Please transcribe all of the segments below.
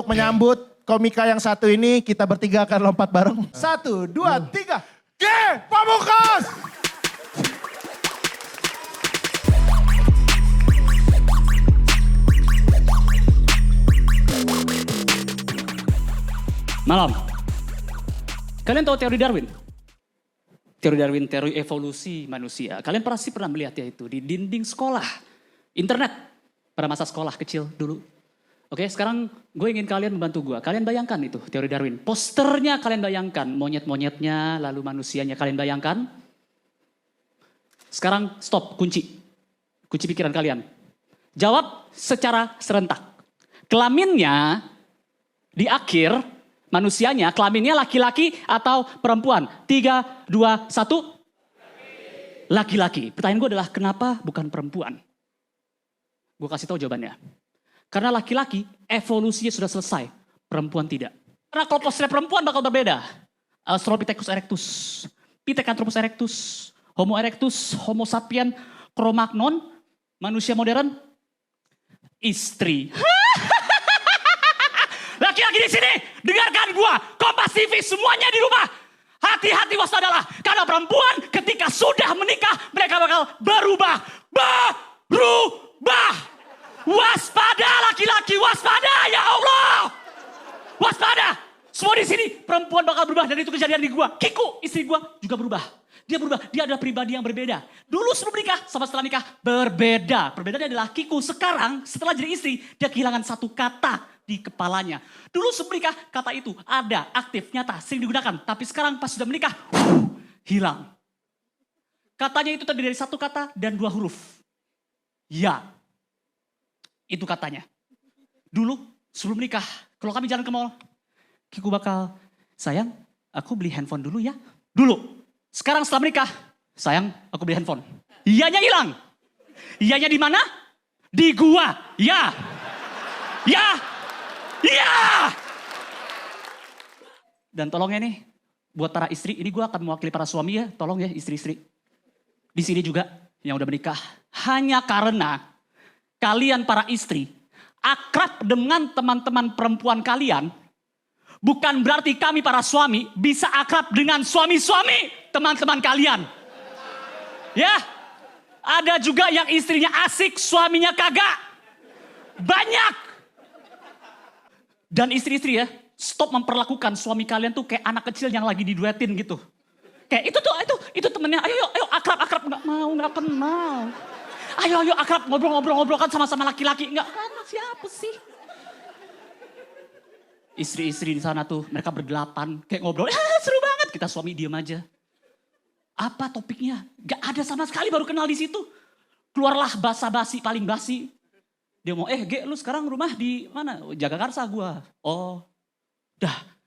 menyambut komika yang satu ini, kita bertiga akan lompat bareng. 1, 2, 3. Ge Pamungkas! Malam. Kalian tahu teori Darwin? Teori Darwin, teori evolusi manusia. Kalian pasti pernah melihat ya itu di dinding sekolah. Internet. Pada masa sekolah kecil dulu. Oke, sekarang gue ingin kalian membantu gue. Kalian bayangkan itu teori Darwin. Posternya kalian bayangkan. Monyet-monyetnya, lalu manusianya kalian bayangkan. Sekarang stop, kunci. Kunci pikiran kalian. Jawab secara serentak. Kelaminnya di akhir manusianya, kelaminnya laki-laki atau perempuan? 3, 2, 1. Laki-laki. Pertanyaan gue adalah kenapa bukan perempuan? Gue kasih tahu jawabannya. Karena laki-laki evolusinya sudah selesai. Perempuan tidak. Karena kalau posternya perempuan bakal berbeda. Australopithecus erectus, Pithecanthropus erectus, Homo erectus, Homo sapien, Cro-Magnon, manusia modern, istri. Laki-laki di sini, dengarkan gua. Kompas TV semuanya di rumah. Hati-hati waspadalah. Karena perempuan ketika sudah menikah, mereka bakal berubah. Berubah. Waspada laki-laki, waspada ya Allah. Waspada. Semua di sini perempuan bakal berubah dan itu kejadian di gua. Kiku, istri gua juga berubah. Dia berubah, dia adalah pribadi yang berbeda. Dulu sebelum nikah sama setelah nikah berbeda. Perbedaannya adalah Kiku sekarang setelah jadi istri, dia kehilangan satu kata di kepalanya. Dulu sebelum nikah kata itu ada, aktif, nyata, sering digunakan. Tapi sekarang pas sudah menikah, hilang. Katanya itu terdiri dari satu kata dan 2 huruf. Ya. Itu katanya. Dulu sebelum nikah, kalau kami jalan ke mall, Kiku bakal, sayang aku beli handphone dulu ya. Dulu. Sekarang setelah menikah, sayang aku beli handphone. Iyanya hilang. Iyanya di mana? Di gua. Ya. Ya. Ya. Dan tolong ya nih, buat para istri, ini gua akan mewakili para suami ya. Tolong ya istri-istri. Di sini juga yang udah menikah. Hanya karena kalian para istri akrab dengan teman-teman perempuan kalian, bukan berarti kami para suami bisa akrab dengan suami-suami teman-teman kalian. Ya, ada juga yang istrinya asik, suaminya kagak. Banyak. Dan istri-istri ya, stop memperlakukan suami kalian tuh kayak anak kecil yang lagi diduetin gitu. Kayak itu temennya, ayo akrab, nggak kenal. Ayo akrab, ngobrol kan sama-sama laki-laki. Enggak kan, siapa sih? Istri-istri di sana tuh, mereka berdelapan. Kayak ngobrol, seru banget. Kita suami diem aja. Apa topiknya? Gak ada sama sekali, baru kenal di situ. Keluarlah basa-basi, paling basi. Dia mau, Ge, lu sekarang rumah di mana? Jagakarsa gua. Oh, dah.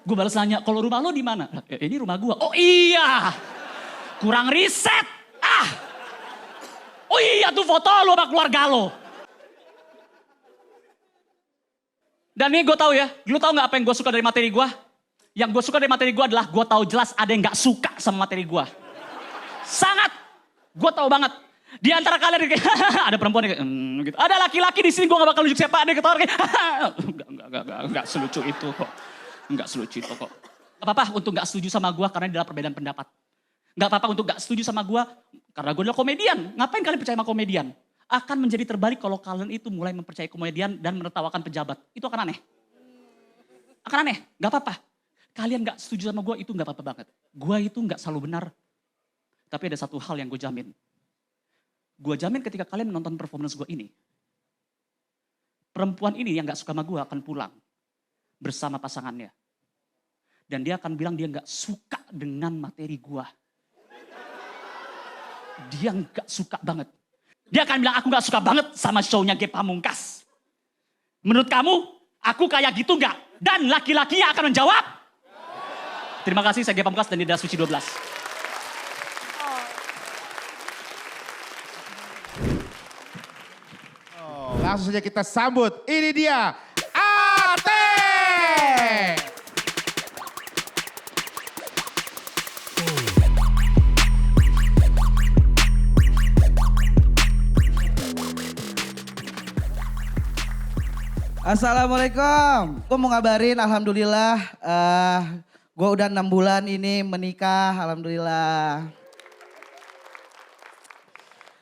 Gue balas nanya, kalau rumah lo di mana? Ini rumah gua. Oh iya. Kurang riset. Oh iya tuh foto lo sama keluarga lo. Dan ini gue tahu ya. Lu tahu gak apa yang gue suka dari materi gue? Yang gue suka dari materi gue adalah gue tahu jelas ada yang gak suka sama materi gue. Sangat. Gue tahu banget. Di antara kalian ada perempuan yang gitu. Ada laki-laki di sini gue gak bakal nunjuk siapa. Ada yang ketawa kayak enggak selucu itu kok. Enggak selucu itu kok. Gak apa-apa untuk gak setuju sama gue karena ini adalah perbedaan pendapat. Gak apa-apa untuk gak setuju sama gue, karena gue adalah komedian. Ngapain kalian percaya sama komedian? Akan menjadi terbalik kalau kalian itu mulai mempercayai komedian dan menertawakan pejabat. Itu akan aneh. Akan aneh, gak apa-apa. Kalian gak setuju sama gue, itu gak apa-apa banget. Gue itu gak selalu benar. Tapi ada satu hal yang gue jamin. Gue jamin ketika kalian menonton performance gue ini, perempuan ini yang gak suka sama gue akan pulang bersama pasangannya. Dan dia akan bilang dia gak suka dengan materi gue. Dia gak suka banget. Dia akan bilang aku gak suka banget sama show-nya Ge Pamungkas. Menurut kamu, aku kayak gitu gak? Dan laki-lakinya akan menjawab. Terima kasih, saya Ge Pamungkas dan Dinda Suci 12. Langsung saja kita sambut. Ini dia, Ate! Assalamualaikum. Gue mau ngabarin alhamdulillah gue udah 6 bulan ini menikah, alhamdulillah.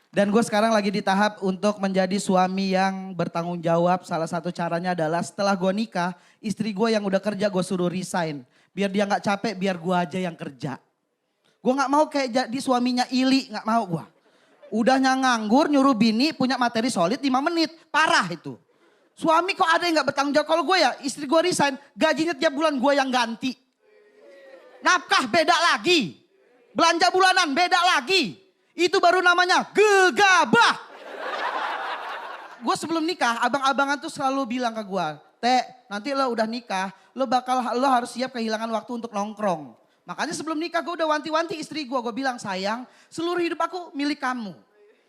Dan gue sekarang lagi di tahap untuk menjadi suami yang bertanggung jawab. Salah satu caranya adalah setelah gue nikah, istri gue yang udah kerja gue suruh resign. Biar dia gak capek, biar gue aja yang kerja. Gue gak mau kayak jadi suaminya Ili, gak mau gue. Udahnya nganggur, nyuruh bini punya materi solid 5 menit. Parah itu. Suami kok ada yang gak bertanggung jawab. Kalau gue ya, istri gue resign, gajinya tiap bulan gue yang ganti. Nafkah beda lagi. Belanja bulanan beda lagi. Itu baru namanya gegabah. Gue sebelum nikah, abang-abangan tuh selalu bilang ke gue, Teh, nanti lo udah nikah, lo harus siap kehilangan waktu untuk nongkrong. Makanya sebelum nikah gue udah wanti-wanti istri gue bilang, sayang, seluruh hidup aku milik kamu.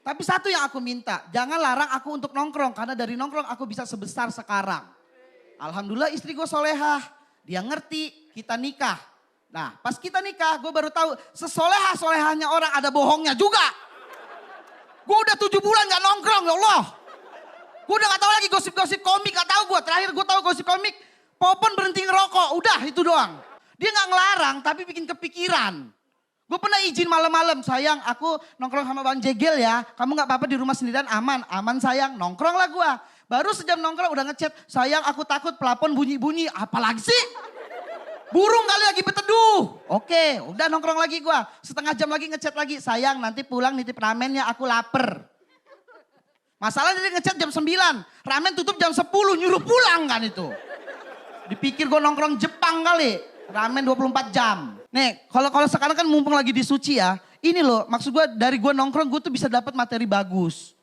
Tapi satu yang aku minta, jangan larang aku untuk nongkrong, karena dari nongkrong aku bisa sebesar sekarang. Alhamdulillah istri gue solehah, dia ngerti, kita nikah. Nah pas kita nikah gue baru tahu sesolehah-solehahnya orang ada bohongnya juga. Gue udah 7 bulan gak nongkrong ya Allah. Gue udah gak tahu lagi gosip-gosip komik, gak tahu gue. Terakhir gue tahu gosip komik, Popon berhenti ngerokok, udah itu doang. Dia gak ngelarang tapi bikin kepikiran. Gue pernah izin malam-malam, sayang aku nongkrong sama Bang Jegel ya. Kamu gak apa-apa di rumah sendirian aman, aman sayang. Nongkrong lah gue. Baru sejam nongkrong udah ngechat, sayang aku takut pelapon bunyi-bunyi. Apalagi sih? Burung kali lagi berteduh. Oke, udah nongkrong lagi gua. Setengah jam lagi ngechat lagi. Sayang nanti pulang nitip ramen ya, aku lapar. Masalahnya dia ngechat jam 9. Ramen tutup jam 10, nyuruh pulang kan itu. Dipikir gua nongkrong Jepang kali. Ramen 24 jam. Nih, kalau sekarang kan mumpung lagi di Suci ya. Ini loh, maksud gua dari gua nongkrong gua tuh bisa dapat materi bagus.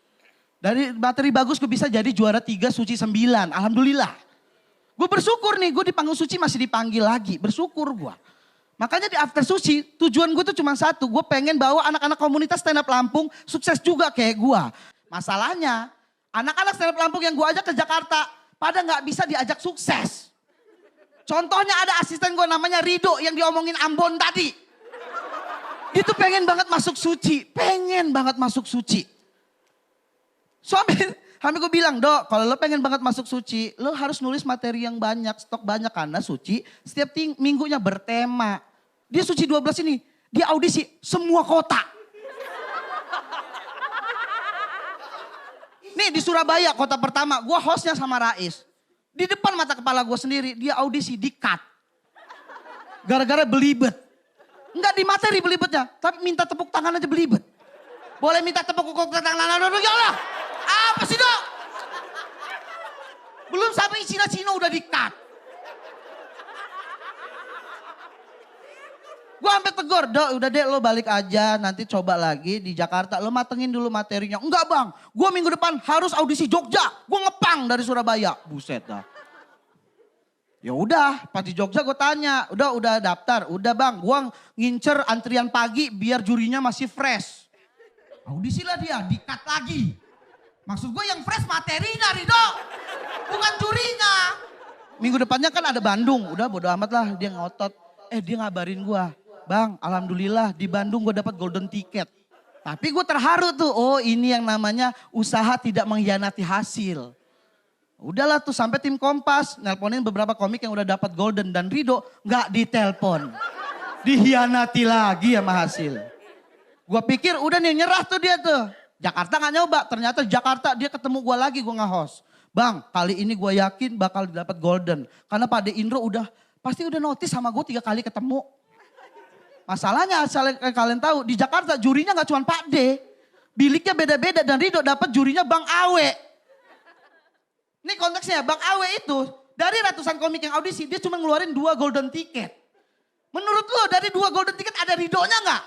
Dari materi bagus gua bisa jadi juara 3 Suci 9. Alhamdulillah. Gue bersyukur nih, gue di panggung Suci masih dipanggil lagi. Bersyukur gue. Makanya di after Suci, tujuan gue tuh cuma satu. Gue pengen bawa anak-anak komunitas stand up Lampung sukses juga kayak gue. Masalahnya, anak-anak stand up Lampung yang gue ajak ke Jakarta, pada gak bisa diajak sukses. Contohnya ada asisten gue namanya Rido yang diomongin Ambon tadi. Dia tuh pengen banget masuk Suci. Pengen banget masuk Suci. Sampai gue bilang, Dok, kalau lo pengen banget masuk Suci, lo harus nulis materi yang banyak, stok banyak. Karena Suci setiap minggunya bertema. Dia Suci 12 ini, dia audisi semua kota. Nih di Surabaya, kota pertama, gue hostnya sama Rais. Di depan mata kepala gue sendiri, dia audisi, di-cut. Gara-gara belibet. Enggak di materi belibetnya, tapi minta tepuk tangan aja belibet. Boleh minta tepuk tangan, ya Allah. Apa sih Dok? Belum sampai Cina-Cina udah di-cut. Gue sampai tegur, Dok udah deh lo balik aja nanti coba lagi di Jakarta. Lo matengin dulu materinya. Enggak bang, gue minggu depan harus audisi Jogja. Gue ngepang dari Surabaya. Buset dah. Ya udah, pas di Jogja gue tanya, udah daftar. Udah bang, gue ngincer antrian pagi biar jurinya masih fresh. Audisi lah dia, di-cut lagi. Maksud gue yang fresh materinya Rido, bukan jurinya. Minggu depannya kan ada Bandung, udah bodo amat lah dia ngotot. Dia ngabarin gue, bang alhamdulillah di Bandung gue dapat golden ticket. Tapi gue terharu tuh, oh ini yang namanya usaha tidak mengkhianati hasil. Udahlah tuh sampai tim Kompas, nelponin beberapa komik yang udah dapat golden dan Rido gak ditelepon. Dihianati lagi sama hasil. Gue pikir udah nih nyerah tuh dia tuh. Jakarta gak nyoba, ternyata Jakarta dia ketemu gue lagi, gue nge-host. Bang, kali ini gue yakin bakal dapat golden. Karena Pak De Indro pasti udah notice sama gue 3 kali ketemu. Masalahnya asal kalian tahu, di Jakarta jurinya gak cuma Pak De. Biliknya beda-beda dan Rido dapat jurinya Bang Awe. Ini konteksnya, Bang Awe itu dari ratusan komik yang audisi, dia cuma ngeluarin 2 golden ticket. Menurut lo dari 2 golden ticket ada Ridonya gak?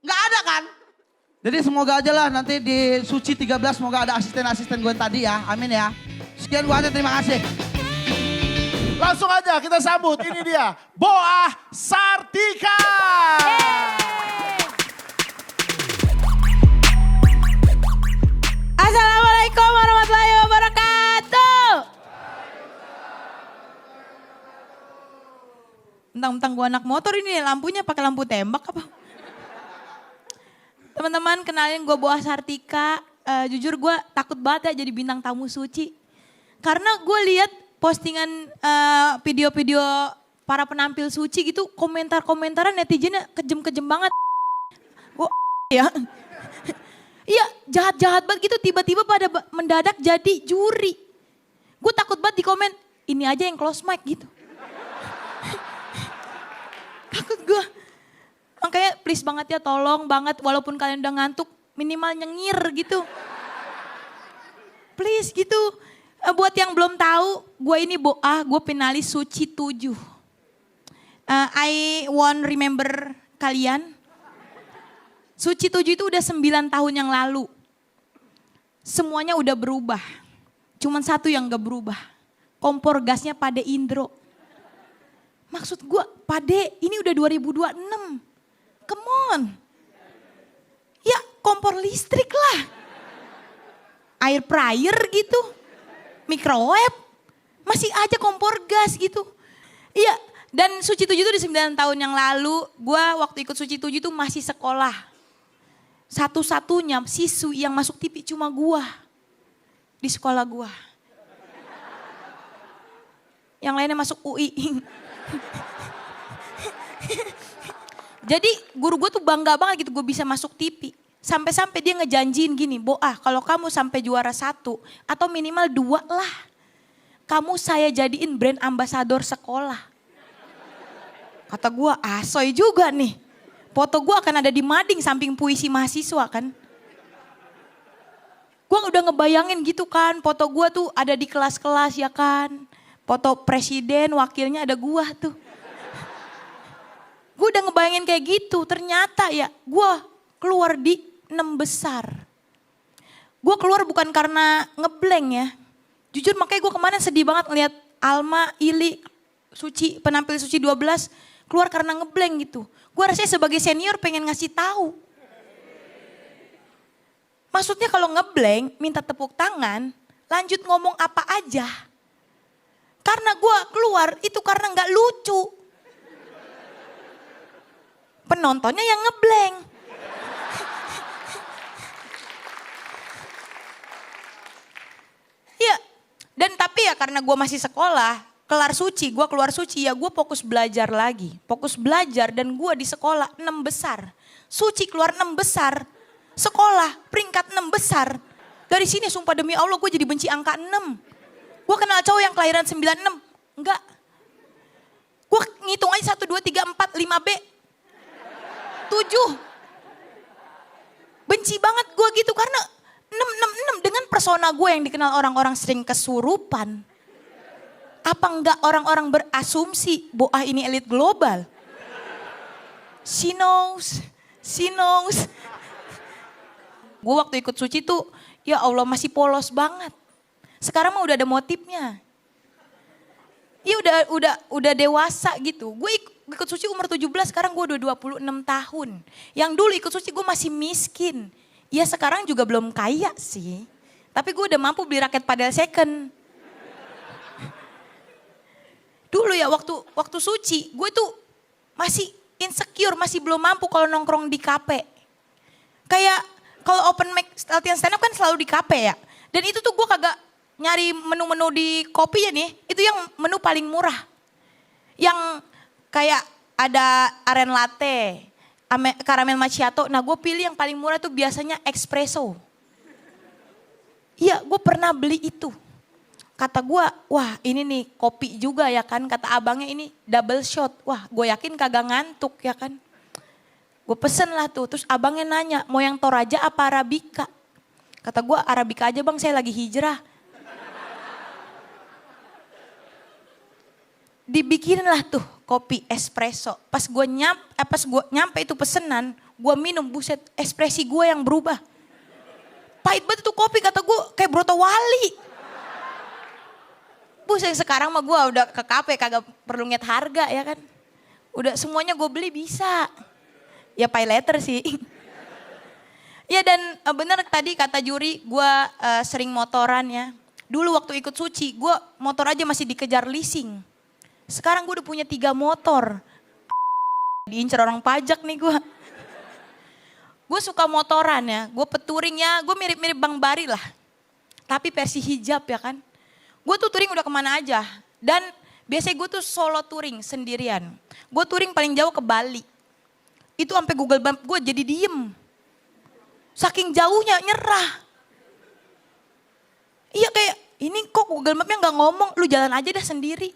Gak ada kan? Jadi semoga aja lah nanti di Suci 13 semoga ada asisten-asisten gue tadi ya. Amin ya. Sekian gue aja, terima kasih. Langsung aja kita sambut, ini dia Boah Sartika. Assalamualaikum warahmatullahi wabarakatuh. Mentang-mentang gue anak motor ini lampunya pakai lampu tembak apa? Teman-teman kenalin gue Boah Sartika. Jujur gue takut banget ya jadi bintang tamu Suci. Karena gue lihat postingan video-video para penampil suci gitu, komentar-komentaran netizennya kejem-kejem banget. Gue ya. Iya jahat-jahat banget gitu, tiba-tiba pada mendadak jadi juri. Gue takut banget di komen, ini aja yang close mic gitu. Takut gue. Makanya please banget ya, tolong banget walaupun kalian udah ngantuk, minimal nyengir gitu. Please gitu. Buat yang belum tahu, gue ini Boah, gue finalis Suci 7. I won't remember kalian. Suci 7 itu udah 9 tahun yang lalu. Semuanya udah berubah. Cuman satu yang gak berubah. Kompor gasnya Pade Indro. Maksud gue, Pade ini udah 2026. Come on. Ya kompor listrik lah. Air fryer gitu. Microwave. Masih aja kompor gas gitu. Iya, dan Suci 7 itu di 9 tahun yang lalu. Gue waktu ikut Suci 7 itu masih sekolah. Satu-satunya siswi yang masuk TV cuma gua di sekolah gua. Yang lainnya masuk UI. Jadi guru gua tuh bangga banget gitu gue bisa masuk TV. Sampai-sampai dia ngejanjiin gini, Boah kalau kamu sampai juara 1 atau minimal 2 lah. Kamu saya jadiin brand ambasador sekolah. Kata gua asoy juga nih. Foto gue akan ada di mading samping puisi mahasiswa kan. Gue udah ngebayangin gitu kan, foto gue tuh ada di kelas-kelas ya kan. Foto presiden, wakilnya ada gue tuh. Gue udah ngebayangin kayak gitu, ternyata ya gue keluar di 6 besar. Gue keluar bukan karena ngeblank ya. Jujur makanya gue kemarin sedih banget ngeliat Alma, Ili, Suci, penampil Suci 12 keluar karena ngeblank gitu. Gue rasanya sebagai senior pengen ngasih tahu. Maksudnya kalau ngeblank minta tepuk tangan, lanjut ngomong apa aja. Karena gue keluar itu karena nggak lucu. Penontonnya yang ngeblank. Ya, dan tapi ya karena gue masih sekolah, kelar Suci, gue keluar Suci ya gue fokus belajar lagi. Fokus belajar dan gue di sekolah 6 besar. Suci keluar 6 besar, sekolah peringkat 6 besar. Dari sini sumpah demi Allah gue jadi benci angka 6. Gue kenal cowok yang kelahiran 96, enggak. Gue ngitung aja 1, 2, 3, 4, 5B. 7. Benci banget gue gitu karena 6, 6, 6 dengan persona gue yang dikenal orang-orang sering kesurupan. Apa enggak orang-orang berasumsi Boah ini elit global? She knows. Gue waktu ikut Suci tuh ya Allah masih polos banget. Sekarang mah udah ada motifnya. Ya udah dewasa gitu. Gue ikut Suci umur 17, sekarang gue udah 26 tahun. Yang dulu ikut Suci gue masih miskin. Ya sekarang juga belum kaya sih. Tapi gue udah mampu beli raket padel second. Dulu ya waktu Suci, gue tuh masih insecure, masih belum mampu kalau nongkrong di kafe. Kayak kalau open mic latihan stand up kan selalu di kafe ya. Dan itu tuh gue kagak nyari menu-menu di kopi ya nih, itu yang menu paling murah. Yang kayak ada aren latte, caramel macchiato. Nah gue pilih yang paling murah tuh biasanya espresso. Iya gue pernah beli itu. Kata gue, wah ini nih kopi juga ya kan. Kata abangnya ini double shot. Wah gue yakin kagak ngantuk ya kan. Gue pesen lah tuh. Terus abangnya nanya, mau yang Toraja apa Arabica? Kata gue Arabica aja bang, saya lagi hijrah. Dibikinin lah tuh kopi espresso. Pas gue nyampe itu pesenan, gue minum, buset ekspresi gue yang berubah. Pahit banget tuh kopi, kata gue kayak broto wali. Buset sekarang mah gue udah ke kafe kagak perlu ngeliat harga ya kan. Udah semuanya gue beli bisa. Ya pay letter sih. Ya dan bener tadi kata juri gue sering motoran ya. Dulu waktu ikut Suci gue motor aja masih dikejar leasing. Sekarang gue udah punya 3 motor. Diincar orang pajak nih gue. Gue suka motoran ya. Gue peturing ya. Gue mirip-mirip Bang Bari lah. Tapi versi hijab ya kan. Gue tuh touring udah kemana aja. Dan biasanya gue tuh solo touring sendirian. Gue touring paling jauh ke Bali. Itu sampai Google Map gue jadi diem. Saking jauhnya nyerah. Iya kayak ini kok Google Mapnya gak ngomong, lu jalan aja dah sendiri.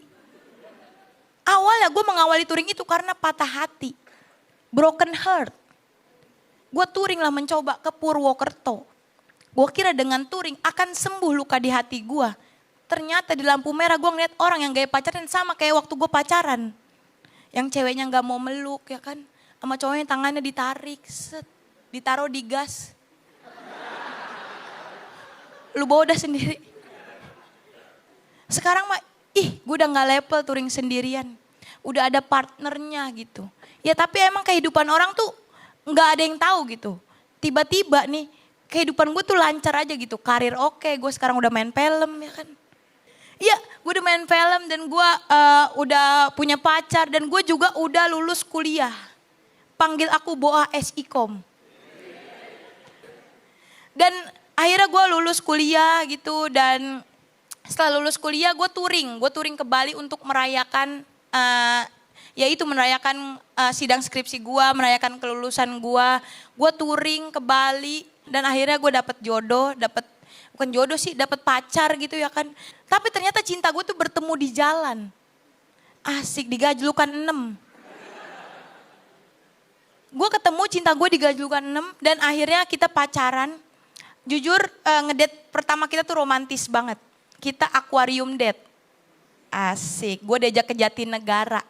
Awalnya gue mengawali touring itu karena patah hati. Broken heart. Gue touring lah mencoba ke Purwokerto. Gue kira dengan touring akan sembuh luka di hati gue. Ternyata di lampu merah gue ngeliat orang yang gaya pacaran sama kayak waktu gue pacaran. Yang ceweknya gak mau meluk ya kan. Sama cowoknya tangannya ditarik, set, ditaruh di gas. Lu bawa udah sendiri. Sekarang mah, gue udah gak level touring sendirian. Udah ada partnernya gitu. Ya tapi emang kehidupan orang tuh gak ada yang tahu gitu. Tiba-tiba nih kehidupan gue tuh lancar aja gitu. Karir oke, gue sekarang udah main film ya kan. Iya, gue udah main film dan gue udah punya pacar dan gue juga udah lulus kuliah. Panggil aku Boa SIKOM. Dan akhirnya gue lulus kuliah gitu dan setelah lulus kuliah gue touring ke Bali untuk merayakan, yaitu merayakan sidang skripsi gue, merayakan kelulusan gue. Gue touring ke Bali dan akhirnya gue dapet jodoh, bukan jodoh sih, dapet pacar gitu ya kan. Tapi ternyata cinta gue tuh bertemu di jalan. Asik, di Gajlukan 6. Gue ketemu cinta gue di Gajlukan 6 dan akhirnya kita pacaran. Jujur ngedate pertama kita tuh romantis banget. Kita aquarium date. Asik, gue diajak ke Jatinegara.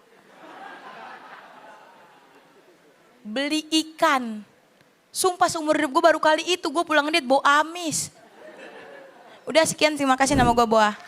Beli ikan. Sumpah seumur hidup gue baru kali itu gue pulang ngedate bawa amis. Udah sekian, terima kasih, nama gue Boa.